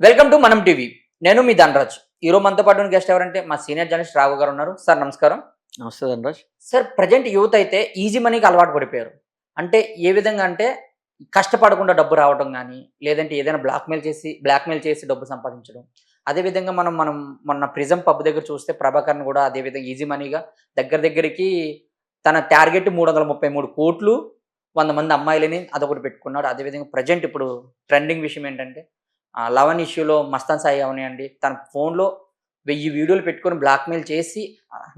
Welcome to మనం TV. నేను మీ ధనరాజ్. ఈరోజు మనతో పాటు ఉన్న గెస్ట్ ఎవరంటే మా సీనియర్ జర్నలిస్ట్ రాఘవ్ గారు ఉన్నారు. సార్ నమస్కారం. నమస్తే ధనరాజ్. సార్ ప్రెజెంట్ యూత్ అయితే ఈజీ మనీకి అలవాటు పడిపోయారు. అంటే ఏ విధంగా అంటే కష్టపడకుండా డబ్బు రావడం గానీ, లేదంటే ఏదైనా బ్లాక్‌మెయిల్ చేసి డబ్బు సంపాదించడం. అదే విధంగా మనం మొన్న ప్రిజం పబ్ దగ్గర చూస్తే ప్రభాకర్‌ని కూడా అదే విధంగా ఈజీ మనీగా దగ్గరికి తన టార్గెట్ 333,00,00,000 100 మంది అమ్మాయిలని అదొకటి పెట్టుకున్నాడు. అదే విధంగా ప్రెజెంట్ ఇప్పుడు ట్రెండింగ్ విషయం ఏంటంటే 'లవన్' ఇష్యూలో 'మస్తాన్ సాయి' అవనియండి తన ఫోన్‌లో 1000 వీడియోలు పెట్టుకొని బ్లాక్‌మెయిల్ చేసి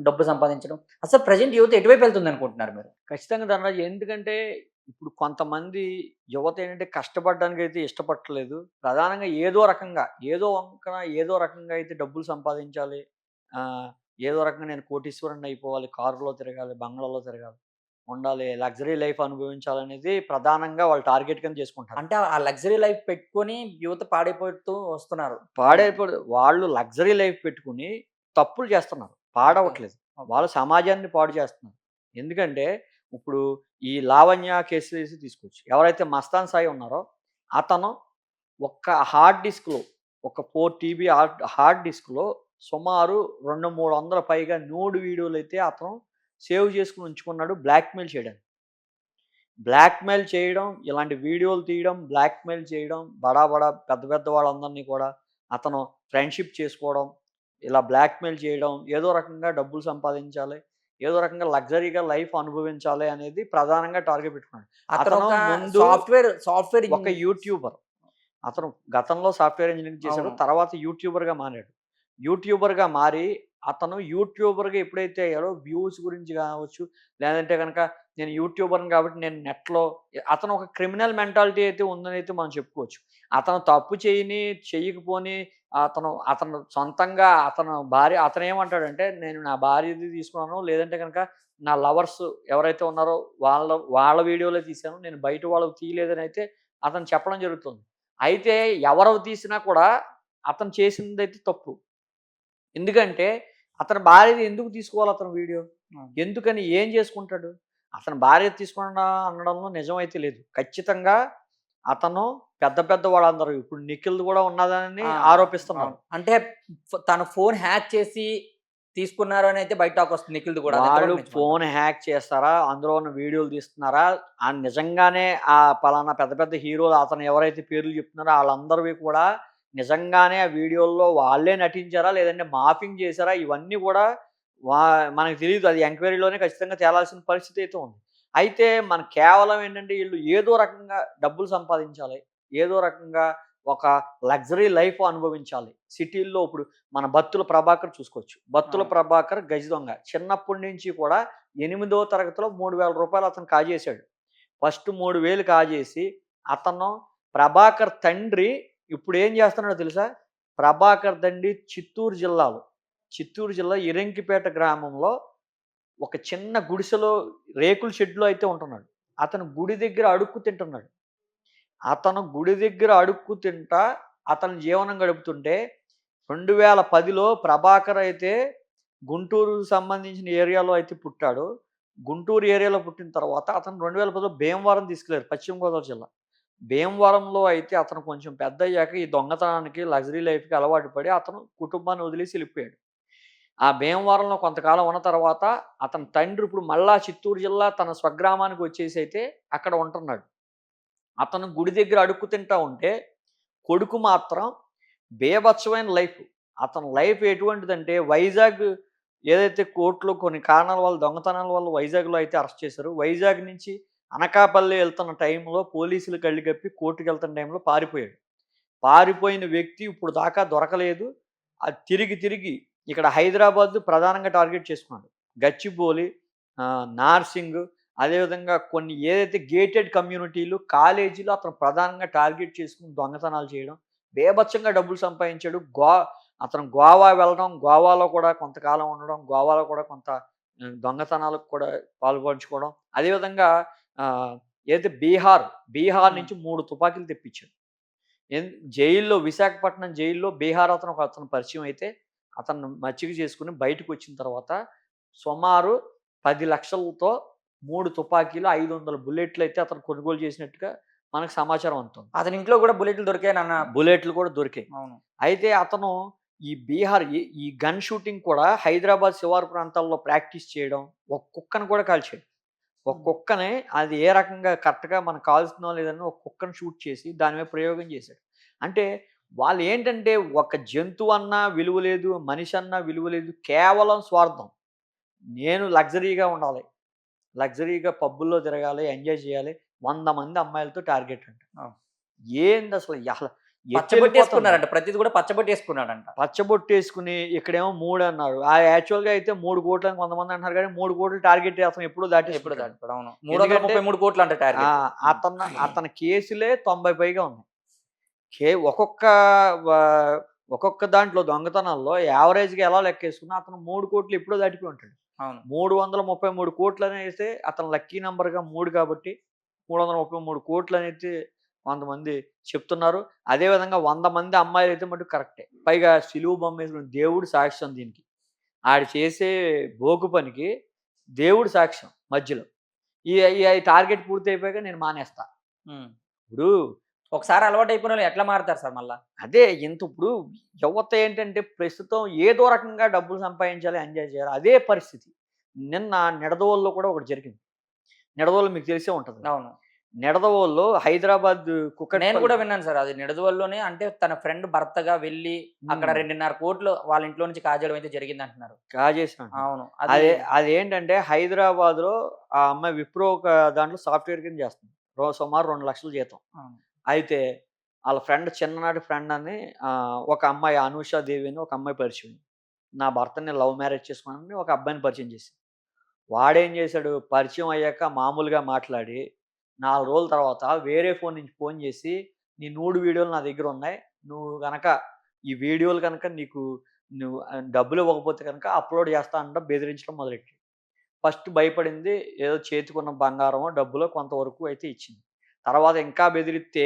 డబ్బు సంపాదించడం. అసలు ప్రెజెంట్ యువత ఎటువైపు వెళ్తుందనుకుంటున్నారు మీరు? ఖచ్చితంగా ధనరాజ్. ఎందుకంటే ఇప్పుడు కొంతమంది యువత ఏంటంటే కష్టపడడానికైతే ఇష్టపడట్లేదు. ప్రధానంగా ఏదో వంకన ఏదో రకంగా అయితే డబ్బులు సంపాదించాలి. ఆహ్, ఏదో రకంగా నేను కోటీశ్వరుడిని అయిపోవాలి. కారులో తిరగాలి, బంగ్లాలో తిరగాలి, ఉండాలి, లగ్జరీ లైఫ్ అనుభవించాలనేది ప్రధానంగా వాళ్ళు టార్గెట్ కింద చేసుకుంటారు. అంటే ఆ లగ్జరీ లైఫ్ పెట్టుకొని యువత పాడైపోతూ వస్తున్నారు. అవును. వాళ్ళు లగ్జరీ లైఫ్ పెట్టుకొని తప్పులు చేస్తున్నారు. ఓకే. పాడవట్లేదు. ఓకే. వాళ్ళు సమాజాన్ని పాడు చేస్తున్నారు. ఎందుకంటే ఇప్పుడు ఈ లావణ్య కేసేసి తీసుకోవచ్చు. ఎవరైతే మస్తాన్ సాయి ఉన్నారో అతను ఒక్క హార్డ్ డిస్క్‌లో ఒక 4 టీబీ హార్డ్ డిస్క్‌లో సుమారు 2, 300 పైగా న్యూడ్ వీడియోలైతే అతను సేవ్ చేసుకొని ఉంచుకున్నాడు బ్లాక్‌మెయిల్ చేయడానికి. బ్లాక్‌మెయిల్ చేయడం, ఇలాంటి వీడియోలు తీయడం, బ్లాక్‌మెయిల్ చేయడం, బడా పెద్ద పెద్ద వాళ్ళందరినీ కూడా అతను ఫ్రెండ్‌షిప్ చేసుకోవడం, ఇలా బ్లాక్‌మెయిల్ చేయడం, ఏదో రకంగా డబ్బులు సంపాదించాలి, ఏదో రకంగా లగ్జరీగా లైఫ్ అనుభవించాలి అనేది ప్రధానంగా టార్గెట్ పెట్టుకున్నాడు. అతను అతను ఒక ముందు సాఫ్ట్‌వేర్ ఒక యూట్యూబర్. అతను గతంలో సాఫ్ట్‌వేర్ ఇంజినీరింగ్ చేశాడు. అవును. తర్వాత యూట్యూబర్‌గా మారాడు. యూట్యూబర్‌గా మారి అతను యూట్యూబర్‌గా ఎప్పుడైతే అయ్యాడో వ్యూస్ గురించి కావచ్చు, లేదంటే గనక నేను యూట్యూబర్‌ని కాబట్టి నేను నెట్‌లో అతను ఒక క్రిమినల్ మెంటాలిటీ అయితే ఉందనైతే మనం చెప్పుకోవచ్చు. అతను తప్పు చెయ్యకపోని అతను సొంతంగా అతనేమంటాడంటే నేను నా భార్యది తీసుకున్నాను. లేదంటే గనక నా లవర్స్ ఎవరైతే ఉన్నారో వాళ్ళ వీడియోలే తీశాను. నేను బయట వాళ్ళవి తీయలేదనైతే అతను చెప్పడం జరుగుతుంది. అయితే ఎవరు తీసినా కూడా అతను చేసిందైతే తప్పు. ఎందుకంటే అతని భార్యది ఎందుకు తీసుకోవాలి అతను వీడియో? అవును. ఎందుకని ఏం చేసుకుంటాడు? అతని భార్య తీసుకున్నా అనడంలో నిజమైతే లేదు. ఖచ్చితంగా అతను పెద్ద పెద్ద వాళ్ళందరూ ఇప్పుడు నిఖిల్‌ది కూడా ఉన్నదని ఆ! ఆరోపిస్తున్నారు. అవును. అంటే తన ఫోన్ హ్యాక్ చేసి తీసుకున్నారు అని అయితే బయట టాక్ వస్తుంది నిఖిల్‌ది కూడా. అది వాళ్ళు ఎంతవరకు నిజమంటారు? ఫోన్ హ్యాక్ చేస్తారా? అందులో ఉన్న వీడియోలు తీస్తున్నారా? నిజంగానే పలానా పెద్ద పెద్ద హీరోలు అతను ఎవరైతే పేర్లు చెప్తున్నారో ఆళ్ళందరివి కూడా నిజంగానే ఆ వీడియోల్లో వాళ్ళే నటించారా? లేదంటే మాఫింగ్ చేశారా? ఇవన్నీ కూడా వా మనకు తెలీదు. అది ఎంక్వైరీలోనే ఖచ్చితంగా తేలాల్సిన పరిస్థితి అయితే ఉంది. అయితే మనకు కేవలం ఏంటంటే ఈళ్ళు ఏదో రకంగా డబ్బులు సంపాదించాలి. ఏదో రకంగా ఒక లగ్జరీ లైఫ్ అనుభవించాలి. సిటీల్లో ఇప్పుడు మన 'బత్తుల ప్రభాకర్' చూసుకోవచ్చు. 'బత్తుల అవును. ప్రభాకర్' గజ దొంగ. చిన్నప్పటి నుంచి కూడా 8దో తరగతిలో రూ. 3,000 అతను కాజేశాడు. ఫస్ట్ 3,000 కాజేసి అతను ప్రభాకర్ తండ్రి ఇప్పుడేం చేస్తున్నాడో తెలుసా? ప్రభాకర్ తండ్రి చిత్తూరు జిల్లా ఇరంకిపేట గ్రామంలో ఒక చిన్న గుడిసెలో రేకుల షెడ్‌లో అయితే ఉంటున్నాడు. అతను గుడి దగ్గర అడుక్కు తింటున్నాడు. అతను గుడి దగ్గర అడుక్కు తింటా అతను జీవనం గడుపుతుంటే 2010లో ప్రభాకర్ అయితే గుంటూరుకు సంబంధించిన ఏరియాలో అయితే పుట్టాడు. గుంటూరు ఏరియాలో పుట్టిన తర్వాత అతను 2010లో భీమవరం తీసుకెళ్లారు. పశ్చిమ గోదావరి జిల్లా. భీమవరంలో అయితే అతను కొంచెం పెద్దయ్యాక ఈ దొంగతనానికి, లగ్జరీ లైఫ్‌కి అలవాటు పడి అతను కుటుంబాన్ని వదిలేసి ఎళ్ళిపోయాడు. ఆ భీమవరంలో కొంతకాలం ఉన్న తర్వాత అతని తండ్రి ఇప్పుడు మళ్ళా చిత్తూరు జిల్లా తన స్వగ్రామానికి వచ్చేసైతే అక్కడ ఉంటున్నాడు. అతను గుడి దగ్గర అడుక్కు తింటా ఉంటే, కొడుకు మాత్రం బీభత్సమైన లైఫ్. అతని లైఫ్ ఎటువంటిదంటే వైజాగ్ ఏదైతే కోర్ట్‌లో కొన్ని కారణాల వల్ల దొంగతనాల వల్ల వైజాగ్‌లో అయితే అరెస్ట్ చేశారో, వైజాగ్ నుంచి అనకాపల్లి ఎళ్తున్న టైంలో పోలీసులు కళ్ళు గప్పి కోర్ట్‌కెళ్తున్న టైంలో పారిపోయాడు. పారిపోయిన వ్యక్తి ఇప్పుడు దాకా దొరకలేదు. అది తిరిగి ఇక్కడ హైదరాబాద్ ప్రధానంగా టార్గెట్ చేసుకున్నాడు. గచ్చిబౌలి, నార్సింగ్ అదేవిధంగా కొన్ని ఏదైతే గేటెడ్ కమ్యూనిటీలు, కాలేజీలు అతను ప్రధానంగా టార్గెట్ చేసుకొని దొంగతనాలు చేయడం, బీభత్సంగా డబ్బులు సంపాదించాడు. అతను గోవా వెళ్ళడం, గోవాలో కూడా కొంతకాలం ఉండడం, గోవాలో కూడా కొంత దొంగతనాలకు కూడా పాలుపంచుకోవడం. అదేవిధంగా ఆహ్, ఏదైతే బీహార్ హ్మ్. నుంచి 3 తుపాకీలు తెప్పించాడు. జైల్లో విశాఖపట్నం జైల్లో బీహార్ అతను పరిచయం అయితే, అతన్ని మచ్చిక చేసుకొని బయటకొచ్చిన తర్వాత సుమారు 10,00,000తో 3 తుపాకీలు, 500 బుల్లెట్లయితే అతను కొనుగోలు చేసినట్టుగా మనకు సమాచారం అందుతుంది. అతని ఇంట్లో కూడా బుల్లెట్లు దొరికాయనన్న. బుల్లెట్లు కూడా దొరికాయి. అవును. అయితే అతను ఈ బీహార్ ఈ గన్ షూటింగ్ కూడా హైదరాబాద్ శివారు ప్రాంతాల్లో ప్రాక్టీస్ చేయడం, ఒక కుక్కను కూడా కాల్చాడు. ఒక కుక్కని అది ఏ రకంగా కరెక్ట్‌గా మనం కాల్చుతున్నామో లేదని ఒక కుక్కని షూట్ చేసి దాని మీద ప్రయోగం చేశాడు. అంటే వాళ్ళేంటంటే ఒక జంతువన్నా విలువ లేదు, మనిషి అన్నా విలువ లేదు. కేవలం స్వార్థం. నేను లగ్జరీగా ఉండాలి. లగ్జరీగా పబ్బుల్లో తిరగాలి, ఎంజాయ్ చేయాలి. 100 మంది అమ్మాయిలతో టార్గెట్ అంట. అవును. ఏందసలు అసలు ఎట్టెళ్ళిపోతుంది. పచ్చబొట్టేసుకున్నారంట. ప్రతిది కూడా పచ్చబొట్టేసుకున్నాడంట. పచ్చబొట్టేసుకొని ఇక్కడేమో 3 అన్నారు. యాక్చువల్‌గా అయితే 3,00,00,000 అని కొంతమంది అంటున్నారు కానీ 3,00,00,000 టార్గెట్ అతను ఎప్పుడో ఎప్పుడు దాటేసుకుంటాడు. దాటిపోయాడు. అవును. ఎందుకంటే 333 కోట్లు అంట ఆ! టార్గెట్. అతని కేసులే 90 పైగా ఉన్నాయి. ఒక్కొక్క వ ఒక్కొక్క దాంట్లో దొంగతనాల్లో యావరేజ్‌గా ఎలా లెక్కేసుకున్నా అతను 3,00,00,000 ఎప్పుడో దాటిపోయి ఉంటాడు. అవును. 333,00,00,000 అనేస్తే అతని లక్కీ నంబర్‌గా 3 కాబట్టి 333,00,00,000 అనేది కొంతమంది చెప్తున్నారు. అదేవిధంగా 100 మంది అమ్మాయిలైతే మటుకు కరెక్టే. పైగా సిలువ బొమ్మేసుకుని దేవుడు సాక్ష్యం దీనికి. ఆడు చేసే బోకు పనికి దేవుడు సాక్ష్యం మధ్యలో. ఈ ఈ టార్గెట్ పూర్తయిపోయాక నేను మానేస్తా. హ్మ్. ఇప్పుడు ఒకసారి అలవాటయిపోయినోళ్ళు ఎట్లా మారుతారు సార్ మళ్ళా? అదే ఇప్పుడు యువత ఏంటంటే ప్రస్తుతం ఏదో రకంగా డబ్బులు సంపాదించాలి, ఎంజాయ్ చేయాలి. అదే పరిస్థితి. నిన్న నిడదవోలులో కూడా ఒకటి జరిగింది. నిడదవోలు మీకు తెలిసే ఉంటది. అవును. నిడదవోలులో హైదరాబాద్ నేను కుకట్పల్లి కూడా విన్నాను సార్. అది నిడదవోలులోనే అంటే తన ఫ్రెండ్ భర్తగా వెళ్లి అక్కడ 2.5 కోట్లు వాళ్ళ ఇంట్లో నుంచి కాజేయడం అయితే జరిగిందంటున్నారు. కాజేసినాడు. అవును. అది అదేంటంటే హైదరాబాద్‌లో ఆ అమ్మాయి విప్రో ఒక దాంట్లో సాఫ్ట్‌వేర్ కింద చేస్తుంది. సుమారు 2,00,000 జీతం. అవును. అయితే ఆళ్ళ ఫ్రెండ్ చిన్ననాటి ఫ్రెండ్ అని ఒక అమ్మాయి అనూష దేవి అని ఒక అమ్మాయి పరిచయం. నా భర్తని నేను లవ్ మ్యారేజ్ చేసుకున్నానని ఒక అబ్బాయిని పరిచయం చేసింది. వాడేం చేశాడు పరిచయం అయ్యాక మామూలుగా మాట్లాడి 4 రోజుల తర్వాత వేరే ఫోన్ నుంచి ఫోన్ చేసి, "నీ నూడు వీడియోలు నా దగ్గర ఉన్నాయి. నువ్వు గనక ఈ వీడియోలు గనక నువ్వు డబ్బులు ఇవ్వకపోతే గనక అప్‌లోడ్ చేస్తా" అనడం బెదిరించడం మొదలెట్టాడు. ఫస్ట్ భయపడింది. ఏదో చేతికున్న బంగారమో, డబ్బులో కొంతవరకు అయితే ఇచ్చింది. తర్వాత ఇంకా బెదిరిత్తే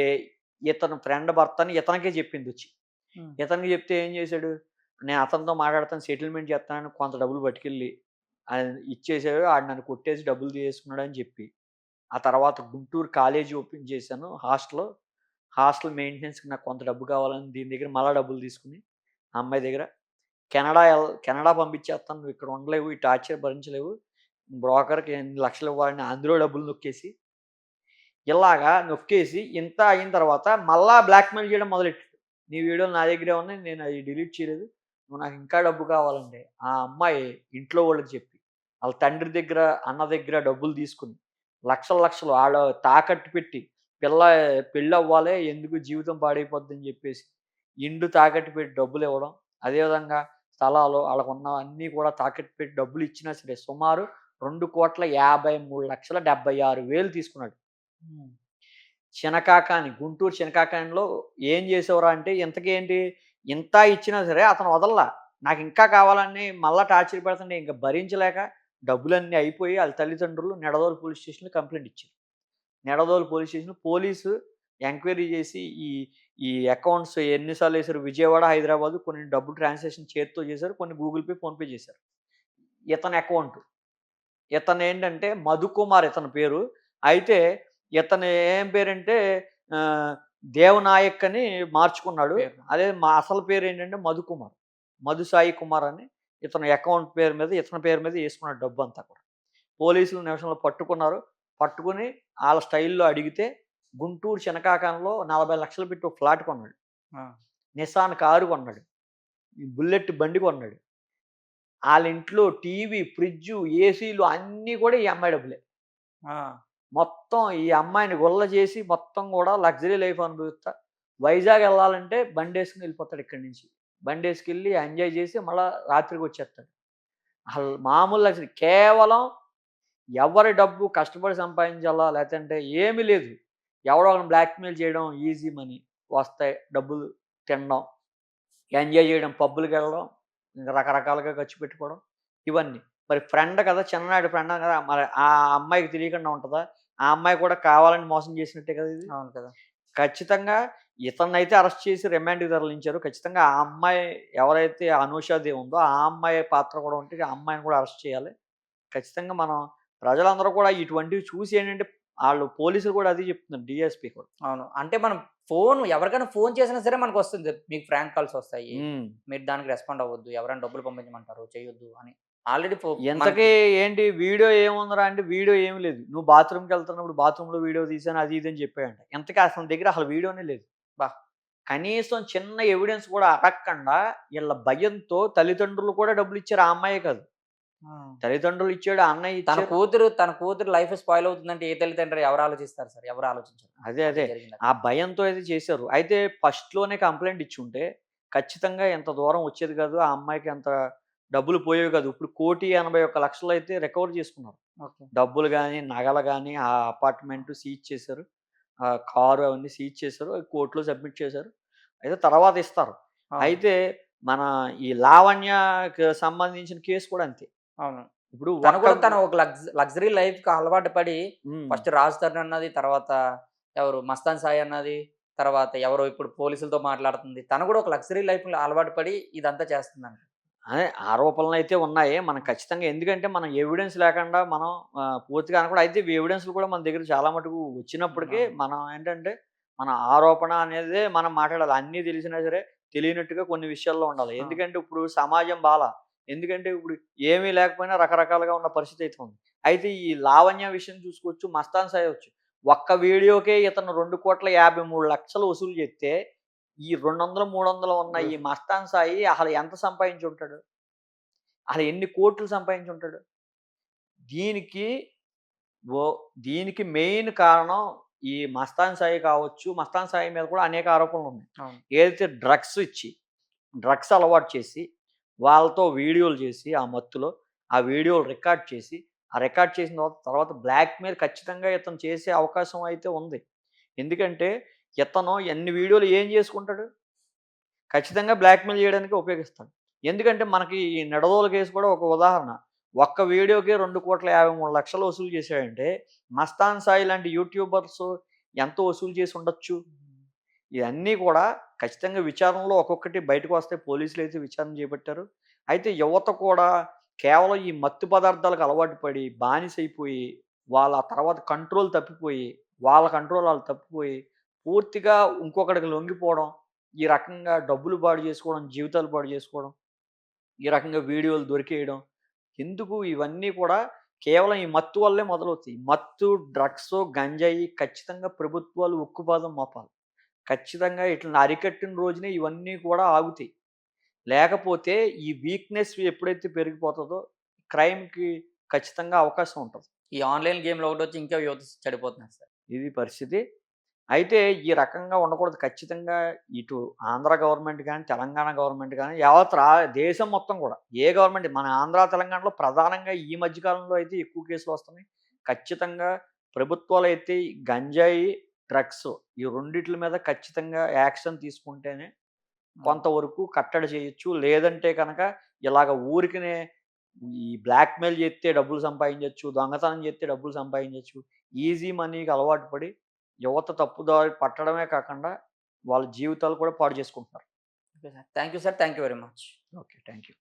ఇతను ఫ్రెండ్ భర్తని ఇతనికే చెప్పిందొచ్చి. హ్మ్. ఇతనికి చెప్తే ఏం చేశాడు, నేను అతనితో మాట్లాడతాను, సెటిల్‌మెంట్ చేస్తానని కొంత డబ్బులు పట్టుకెళ్ళి ఇచ్చేసాడు. ఆడు నన్ను కొట్టేసి డబ్బులు తీసేసుకున్నాడని చెప్పి, ఆ తర్వాత గుంటూరు కాలేజీ ఓపెన్ చేశాను హాస్టలు. హాస్టల్ మెయింటెనెన్స్‌కి నాకు కొంత డబ్బు కావాలని దీని దగ్గర మళ్ళా డబ్బులు తీసుకొని, ఆ అమ్మాయి దగ్గర కెనడా పంపించేస్తాను. నువ్వు ఇక్కడ ఉండలేవు. ఈ టార్చర్ భరించలేవు. బ్రోకర్‌కి ఎన్ని లక్షలు ఇవ్వాలని అందులో డబ్బులు నొక్కేసి, ఇలాగా నొక్కేసి ఇంత అయిన తర్వాత మళ్ళా బ్లాక్‌మెయిల్ చేయడం మొదలెట్టాడు. నీ వీడియోలు నా దగ్గరే ఉన్నాయి. నేను అయి డిలీట్ చేయలేదు. నువ్వు నాకు ఇంకా డబ్బు కావాలంటే, ఆ అమ్మాయి ఇంట్లో వాళ్ళకి చెప్పి, ఆళ్ళ తండ్రి దగ్గర, అన్న దగ్గర డబ్బులు తీసుకొని, లక్షలు లక్షలు ఆడ తాకట్టు పెట్టి, పెళ్ళవ్వాలే ఎందుకు జీవితం పాడైపోద్దని చెప్పేసి, ఇండ్లు తాకట్టు పెట్టి డబ్బులివ్వడం. అదేవిధంగా స్థలాలు ఆళ్ళకున్నవన్నీ కూడా తాకట్టు పెట్టి డబ్బులిచ్చినా సరే సుమారు 2,53,76,000 తీసుకున్నాడు. హ్మ్. చినకాకాని గుంటూరు చినకాకానిలో ఏం చేసేవారా అంటే ఇంతకీ ఏంటి ఇంత ఇచ్చినా సరే అతను వదలలా. నాకింకా కావాలని మళ్ళా టార్చర్ పెడుతుంటే ఇంక భరించలేక డబ్బులన్నీ అయిపోయి ఆళ్ళ తల్లిదండ్రులు నిడదవోలు పోలీస్ స్టేషన్‌లో కంప్లెయింట్ ఇచ్చారు. నిడదవోలు పోలీస్ స్టేషన్‌లో పోలీసు ఎంక్వైరీ చేసి ఈ ఈ అకౌంట్స్ ఎన్ని సార్లు ఏసారు విజయవాడ, హైదరాబాదు కొన్ని డబ్బు ట్రాన్సాక్షన్ చేత్తో చేశారు. కొన్ని గూగుల్ పే, ఫోన్‌పే చేశారు. ఇతని అకౌంట్. ఇతనేంటంటే మధుకుమార్ ఇతని పేరు. అయితే ఇతను ఏం పేరంటే ఆహ్, దేవనాయక్ అని మార్చుకున్నాడు. పేరు. అదే మా అసలు పేరేంటంటే మధుకుమార్. మధుసాయి కుమార్ అని ఇతని అకౌంట్ పేరు మీద ఇతని పేరు మీద యేసుకున్నాడు డబ్బంతా కూడా. పోలీసులు నిమిషంలో పట్టుకున్నారు. పట్టుకొని ఆళ్ళ స్టైల్‌లో అడిగితే గుంటూరు చినకాకానిలో 40,00,000 పెట్టి ఒక ఫ్లాట్ కొన్నాడు. ఆ! నిస్సాన్ కారు కొన్నాడు. ఈ బుల్లెట్ బండి కొన్నాడు. ఆళ్ళింట్లో టీవీ, ఫ్రిడ్జు, ఏసీలు అన్నీ కూడా ఈ అమ్మాయి డబ్బులే. ఆ! మొత్తం ఈ అమ్మాయిని గుల్ల చేసి మొత్తం గూడా లగ్జరీ లైఫ్ అనుభవిస్తా. వైజాగ్ ఎళ్ళాలంటే బండేసుకొని ఎళ్ళిపోతాడు ఇక్కడి నుంచి. బండేసుకెళ్ళి ఎంజాయ్ చేసి మళ్ళా రాత్రికొచ్చేస్తాడు. మామూలు లగ్జరీ కేవలం ఎవరి డబ్బు కష్టపడి సంపాదించాలా లేతంటే ఏమీ లేదు. ఎవడో ఒకడిని బ్లాక్‌మెయిల్ చేయడం ఈజీ మనీ. వస్తాయి డబ్బులు తినడం, ఎంజాయ్ చేయడం, పబ్బులకెళ్ళడం, ఇంకా రకరకాలుగా ఖర్చు పెట్టుకోవడం ఇవన్నీ. మరి ఫ్రెండ్ కదా! చిన్ననాటి ఫ్రెండ్ కదా! మరి ఆ అమ్మాయికి తెలియకుండా ఉంటదా? ఆ అమ్మాయి కూడా కావాలని మోసం చేసినట్టే కదా ఇది. అవును కదా! ఖచ్చితంగా ఇతన్నైతే అరెస్ట్ చేసి రిమాండ్‌కి తరలించారు. ఖచ్చితంగా ఆ అమ్మాయి ఎవరైతే అనూషాదేవి ఉందో, ఆ అమ్మాయి పాత్ర కూడా ఉంటే ఆ అమ్మాయిని కూడా అరెస్ట్ చేయాలి. ఖచ్చితంగా మనం ప్రజలందరూ కూడా ఇటువంటివి చూసి ఏంటంటే వాళ్ళు పోలీసులు కూడా అది చెప్తున్నారు, డిఎస్పీ కూడా. అవును. అంటే మనం ఎవరికైనా ఫోన్ చేసినా సరే మనకొస్తుంది. మీకు ఫ్రాంక్ కాల్స్ వస్తాయి. ఉమ్. మీరు దానికి రెస్పాండ్ అవ్వద్దు. ఎవరైనా డబ్బులు పంపించమంటారు చేయొద్దు అని. ఆల్రెడీ ఎంతకీ ఏంటి వీడియో ఏముందిరా అంటే వీడియో ఏమి లేదు. నువ్వు బాత్రూమ్కి వెళ్తున్నప్పుడు బాత్రూంలో వీడియో తీసాను అది ఇది అని చెప్పాడంట. ఎంతకీ అతని దగ్గర అసలు వీడియోనే లేదు. బా కనీసం చిన్న ఎవిడెన్స్ కూడా అడగకుండా వీళ్ళ భయంతో తల్లిదండ్రులు కూడా డబ్బులు ఇచ్చారు. ఆ అమ్మాయే కాదు, తల్లిదండ్రులు ఇచ్చాడు, అన్నయ్య తన ఇచ్చారు. కూతురు లైఫ్ స్పాయిల్ అవుతుందంటే ఏ తల్లిదండ్రులు ఎవరు ఆలోచిస్తారు సార్? ఎవరు ఆలోచించరు. అదే అదే అదే జరిగింది ఆ భయంతో అయితే చేశారు. అయితే ఫస్ట్‌లోనే కంప్లెయింట్ ఇచ్చుంటే ఖచ్చితంగా ఇంత దూరం వచ్చేది కాదు. ఆ అమ్మాయికి అంత డబ్బులు పోయేవి కాదు. ఇప్పుడు 1,81,00,000 అయితే రికవర్ చేసుకున్నారు. ఓకే. డబ్బులు గాని, నగలు గాని, ఆ అపార్ట్‌మెంట్ సీజ్ చేశారు. కారు అవన్నీ సీజ్ చేశారు. కోర్ట్‌లో సబ్మిట్ చేశారు. అయితే తర్వాత ఇస్తారు. అవును. అయితే మన ఈ లావణ్యకి సంబంధించిన కేస్ కూడా అంతే. అవును. ఇప్పుడు తను ఒక లగ్జరీ లైఫ్‌కి అలవాటు పడి హ్మ్. ఫస్ట్ 'రాజ్ తరుణ్' అన్నది, తర్వాత ఎవరు 'మస్తాన్ సాయి' అన్నది, తర్వాత ఎవరో ఇప్పుడు పోలీసులతో మాట్లాడుతుంది. తను కూడా ఒక లగ్జరీ లైఫ్‌లో అలవాటు పడి ఇదంతా చేస్తుందంట. అదే ఆరోపణలైతే ఉన్నాయి. మనం ఖచ్చితంగా ఎందుకంటే మనం ఎవిడెన్స్ లేకుండా మనం పూర్తిగా అనకూడదు. అయితే ఇవి ఎవిడెన్స్‌లు కూడా మన దగ్గర చాలా మటుకు వచ్చినప్పటికీ అవును. మనం ఏంటంటే మన ఆరోపణ అనేదే మనం మాట్లాడాలి. అన్నీ తెలిసినా సరే తెలియనట్టుగా కొన్ని విషయాల్లో ఉండాలి. ఆ! ఎందుకంటే ఇప్పుడు సమాజం ఎందుకంటే ఇప్పుడు ఏమీ లేకపోయినా రకరకాలుగా ఉన్న పరిస్థితి అయితే ఉంది. అయితే ఈ లావణ్య విషయం చూసుకోవచ్చు, మస్తాన్ సాయి వచ్చు. ఒక్క వీడియోకే ఇతను 2,53,00,000 వసూలు చేస్తే ఈ 200, 300 ఉన్న ఈ మస్తాన్ సాయి అసలు ఎంత సంపాదించుంటాడు? అసలు ఎన్ని కోట్లు సంపాదించుంటాడు? దీనికి ఓ దీనికి మెయిన్ కారణం ఈ మస్తాన్ సాయి కావచ్చు. మస్తాన్ సాయి మీద కూడా అనేక ఆరోపణలున్నాయి. అవును. ఏదైతే డ్రగ్స్ అలవాటు చేసి, వాళ్ళతో వీడియోలు చేసి ఆ మత్తులో, ఆ వీడియోలు రికార్డ్ చేసి, ఆ రికార్డ్ చేసిన తర్వాత బ్లాక్‌మెయిల్ ఖచ్చితంగా ఇతను చేసే అవకాశం అయితే ఉంది. ఎందుకంటే ఇతను ఎన్ని వీడియోలు ఏం చేసుకుంటాడు? ఖచ్చితంగా బ్లాక్‌మెయిల్ చేయడానికే ఉపయోగిస్తాడు. ఎందుకంటే మనకి ఈ నిడదవోలు కేసు కూడా ఒక ఉదాహరణ. ఒక్క వీడియోకే 2,53,00,000 వసూలు చేశాడంటే, మస్తాన్ సాయి లాంటి యూట్యూబర్స్ ఎంత వసూలు చేసి ఉండొచ్చు? ఇవన్నీ కూడా ఖచ్చితంగా విచారణలో ఒక్కొక్కటి బయటకు వస్తాయి. పోలీసులైతే విచారణ చేపట్టారు. అయితే యువత కూడా కేవలం ఈ మత్తు పదార్థాలకు అలవాటు పడి, బానిసైపోయి, వాళ్ళ తర్వాత కంట్రోల్ తప్పిపోయి, వాళ్ళ కంట్రోల్ ఆళ్ళు తప్పిపోయి, పూర్తిగా ఇంకొకడికి లొంగిపోవడం, ఈ రకంగా డబ్బులు పాడు చేసుకోవడం, జీవితాలు పాడు చేసుకోవడం, ఈ రకంగా వీడియోలు దొరికేయడం. ఎందుకు ఇవన్నీ కూడా కేవలం ఈ మత్తు వల్లే మొదలవుతాయి. మత్తు, డ్రగ్సు, గంజాయి ఖచ్చితంగా ప్రభుత్వాలు ఉక్కుపాదం మోపాలి. ఖచ్చితంగా ఇట్లని అరికట్టిన రోజునే ఇవన్నీ కూడా ఆగుతాయి. లేకపోతే ఈ వీక్‌నెస్ ఎప్పుడైతే పెరిగిపోతదో క్రైమ్‌కి ఖచ్చితంగా అవకాశం ఉంటది. ఈ ఆన్‌లైన్ గేమ్‌లు ఒకటొచ్చి ఇంకా యువత చెడిపోతున్నారు సార్. ఇది పరిస్థితి. అయితే ఈ రకంగా ఉండకూడదు. ఖచ్చితంగా ఇటు ఆంధ్ర గవర్నమెంట్ గాని, తెలంగాణ గవర్నమెంట్ గాని, యావత్ దేశం మొత్తం కూడా ఏ గవర్నమెంట్ మన ఆంధ్ర, తెలంగాణలో ప్రధానంగా ఈ మధ్య కాలంలో అయితే ఎక్కువ కేసులు వస్తున్నాయి. ఖచ్చితంగా ప్రభుత్వాలైతే ఈ గంజాయి, డ్రగ్స్ ఈ రెండిట్ల మీద ఖచ్చితంగా యాక్షన్ తీసుకుంటేనే కొంతవరకు కట్టడి చేయొచ్చు. లేదంటే కనుక ఇలాగ ఊరికనే ఈ బ్లాక్‌మెయిల్ చేత్తే డబ్బులు సంపాదించొచ్చు. దొంగతనం చేత్తే డబ్బులు సంపాదించొచ్చు. ఈజీ మనీకి అలవాటు పడి యువత తప్పుదారి పట్టడమే కాకుండా వాళ్ళ జీవితాలు కూడా పాడు చేసుకుంటున్నారు. Okay sir. Thank you sir. Thank you very much. Okay. Thank you.